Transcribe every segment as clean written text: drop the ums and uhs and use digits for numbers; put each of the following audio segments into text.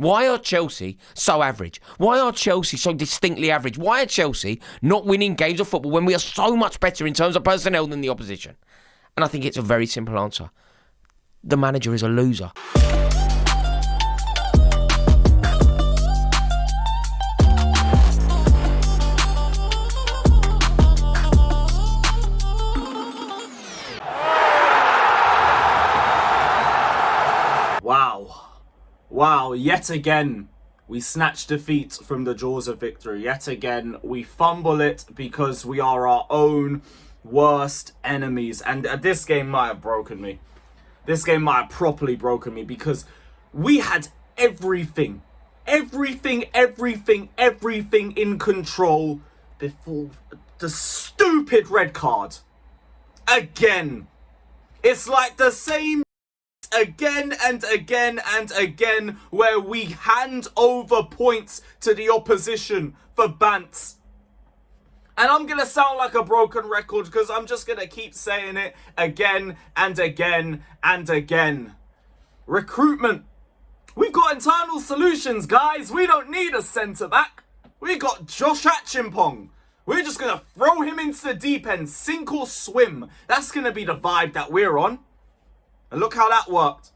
Why are Chelsea so average? Why are Chelsea so distinctly average? Why are Chelsea not winning games of football when we are so much better in terms of personnel than the opposition? And I think it's a very simple answer. The manager is a loser. Wow, yet again, we snatch defeat from the jaws of victory. Yet again, we fumble it because we are our own worst enemies. And this game might have broken me. This game might have properly broken me because we had everything in control before the stupid red card. Again. It's like the same again and again and again, where we hand over points to the opposition for bants. And I'm gonna sound like a broken record because I'm just gonna keep saying it again and again and again. Recruitment. We've got internal solutions, guys. We don't need a centre back. We got Josh Achimpong. We're just gonna throw him into the deep end, sink or swim. That's gonna be the vibe that we're on. And look how that worked.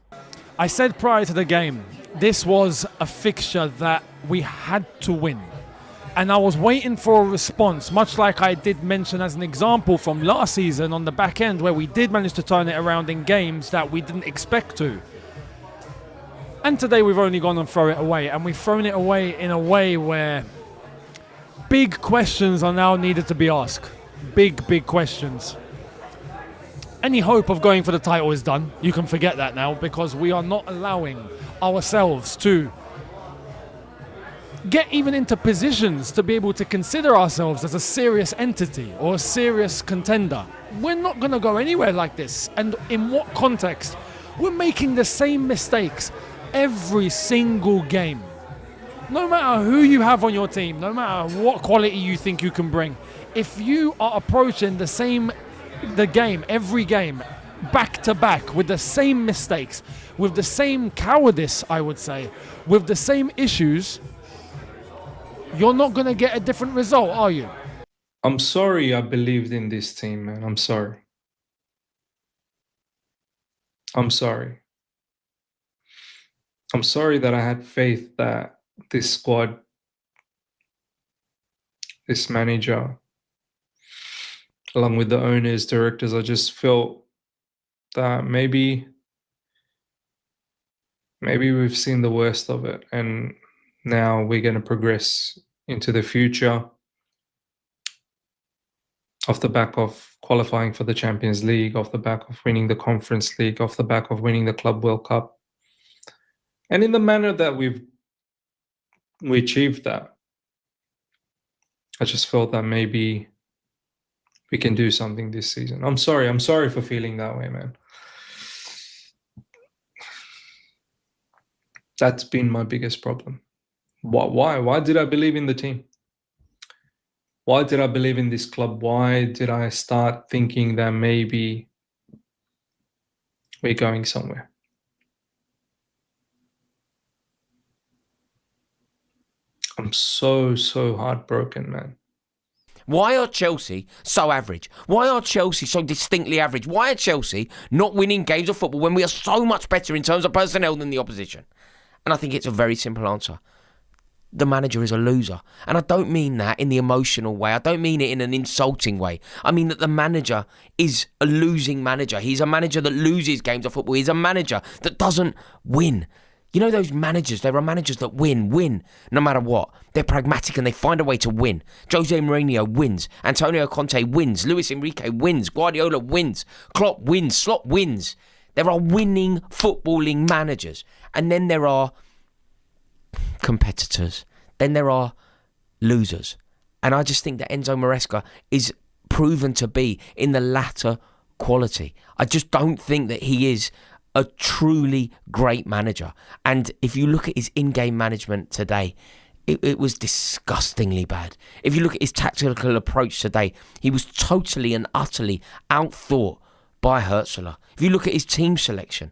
I said prior to the game, this was a fixture that we had to win. And I was waiting for a response, much like I did mention as an example from last season on the back end, where we did manage to turn it around in games that we didn't expect to. And today we've only gone and thrown it away. And we've thrown it away in a way where big questions are now needed to be asked. Big questions. Any hope of going for the title is done. You can forget that now, because we are not allowing ourselves to get even into positions to be able to consider ourselves as a serious entity or a serious contender. We're not going to go anywhere like this. And in what context? We're making the same mistakes every single game. No matter who you have on your team, no matter what quality you think you can bring, if you are approaching every game, back to back, with the same mistakes, with the same cowardice, I would say, with the same issues, you're not going to get a different result, are you? I'm sorry I believed in this team, man. I'm sorry. I'm sorry. I'm sorry that I had faith that this squad, this manager, along with the owners, directors, I just felt that maybe we've seen the worst of it, and now we're going to progress into the future off the back of qualifying for the Champions League, off the back of winning the Conference League, off the back of winning the Club World Cup. And in the manner that we achieved that, I just felt that maybe we can do something this season. I'm sorry for feeling that way, man. That's been my biggest problem. Why did I believe in the team? Why did I believe in this club? Why did I start thinking that maybe we're going somewhere? I'm so heartbroken, man. Why are Chelsea so average? Why are Chelsea so distinctly average? Why are Chelsea not winning games of football when we are so much better in terms of personnel than the opposition? And I think it's a very simple answer. The manager is a loser. And I don't mean that in the emotional way. I don't mean it in an insulting way. I mean that the manager is a losing manager. He's a manager that loses games of football. He's a manager that doesn't win. You know those managers, there are managers that win, no matter what. They're pragmatic and they find a way to win. Jose Mourinho wins. Antonio Conte wins. Luis Enrique wins. Guardiola wins. Klopp wins. Slot wins. There are winning footballing managers. And then there are competitors. Then there are losers. And I just think that Enzo Maresca is proven to be in the latter quality. I just don't think that he is a truly great manager. And if you look at his in-game management today, it was disgustingly bad. If you look at his tactical approach today, he was totally and utterly outthought by Hertzler. If you look at his team selection,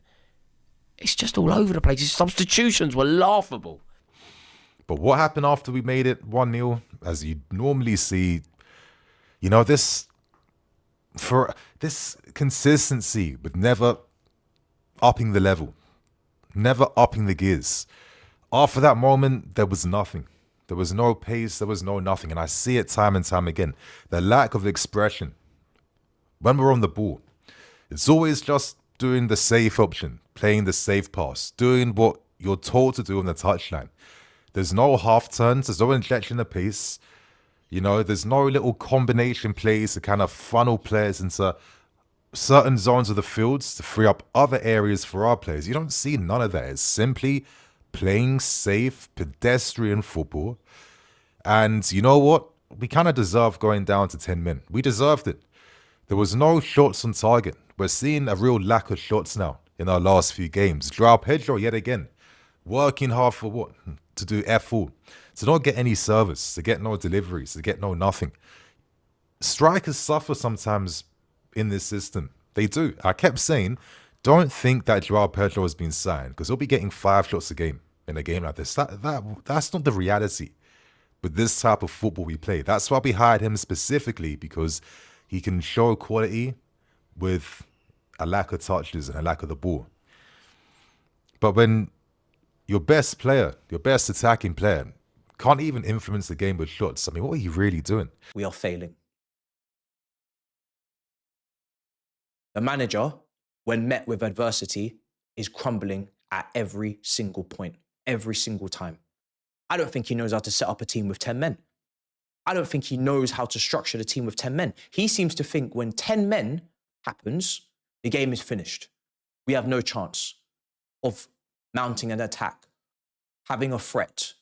It's just all over the place. His substitutions were laughable. But what happened after we made it 1-0? As you normally see, you know, this consistency with never upping the level, never upping the gears. After that moment, there was nothing. There was no pace, there was no nothing. And I see it time and time again. The lack of expression. When we're on the ball, it's always just doing the safe option, playing the safe pass, doing what you're told to do on the touchline. There's no half turns, there's no injection of pace. You know, there's no little combination plays to kind of funnel players into certain zones of the fields to free up other areas for our players. You don't see none of that. It's simply playing safe, pedestrian football. And you know what? We kind of deserve going down to 10 men. We deserved it. There was no shots on target. We're seeing a real lack of shots now in our last few games. João Pedro, yet again, working hard for what? To do F all. To not get any service, to get no deliveries, to get no nothing. Strikers suffer sometimes in this system. They do. I kept saying, don't think that João Pedro has been signed, because he'll be getting 5 shots a game in a game like this. That's not the reality with this type of football we play. That's why we hired him specifically, because he can show quality with a lack of touches and a lack of the ball. But when your best player, your best attacking player, can't even influence the game with shots, I mean, what are you really doing? We are failing. The manager, when met with adversity, is crumbling at every single point, every single time. I don't think he knows how to set up a team with 10 men. I don't think he knows how to structure the team with 10 men. He seems to think when 10 men happens, the game is finished. We have no chance of mounting an attack, having a threat,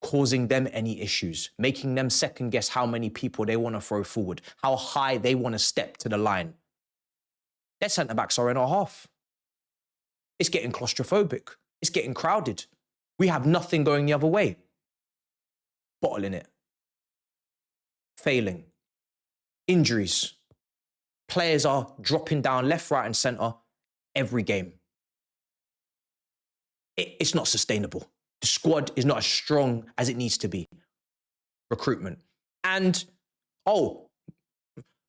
causing them any issues, making them second guess how many people they want to throw forward, how high they want to step to the line. Their centre-backs are in our half. It's getting claustrophobic. It's getting crowded. We have nothing going the other way. Bottling it. Failing. Injuries. Players are dropping down left, right, and centre every game. It's not sustainable. The squad is not as strong as it needs to be. Recruitment. And,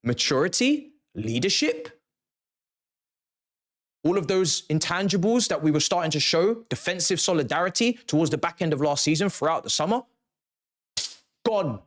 maturity, leadership, all of those intangibles that we were starting to show, defensive solidarity towards the back end of last season throughout the summer, gone.